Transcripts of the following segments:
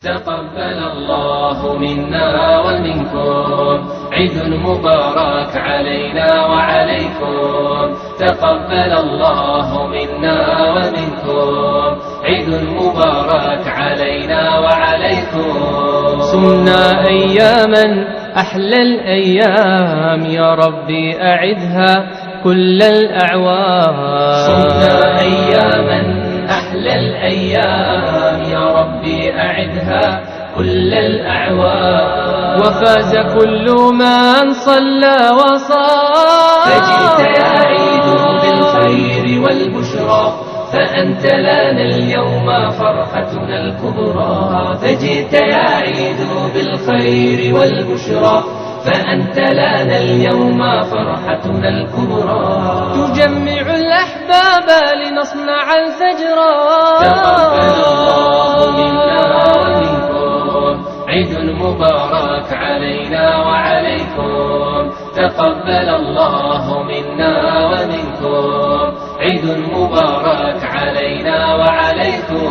تقبل الله منا ومنكم عيد مبارك علينا وعليكم. تقبل الله منا ومنكم عيد مبارك علينا وعليكم. صمنا أياما أحلى الأيام يا ربي أعدها كل الأعوام. صمنا أياما أحلى الأيام يا ربي أعدها كل الأعوام. وفاز كل من صلى وصام. فجئت يا عيد بالخير والبشرى فأنت لنا اليوم فرحتنا الكبرى. فجئت يا عيد بالخير والبشرى فأنت لنا اليوم فرحتنا الكبرى. تجمع الأحباب لنصنع الفجرا. تقبل الله منا ومنكم عيد مبارك علينا وعليكم. تقبل الله منا ومنكم عيد مبارك علينا وعليكم.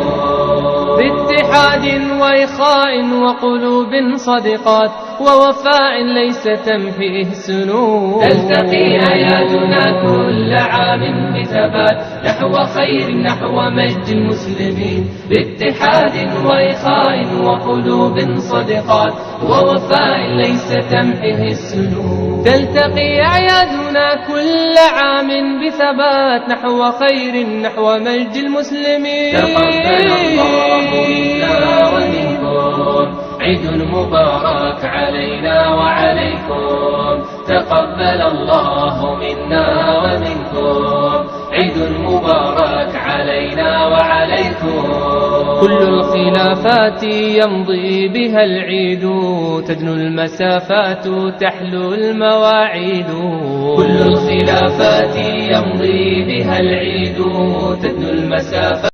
باتحاد وإخاء وقلوب صدقات ووفاء ليس تمحيه السنون. تلتقي آياتنا كل عام بثبات نحو خير نحو مجد المسلمين. باتحاد وإخاء وقلوب صدقات ووفاء ليس تمحيه السنون. تلتقي أعيادنا كل عام بثبات نحو خير نحو مجد المسلمين. تقبل الله منا ومنكم عيد مبارك علينا وعليكم. تقبل الله منا ومنكم عيد مبارك علينا وعليكم. كل الخلافات يمضي بها العيد تدنو المسافات تحلو المواعيد. كل الخلافات يمضي بها العيد تدنو المسافات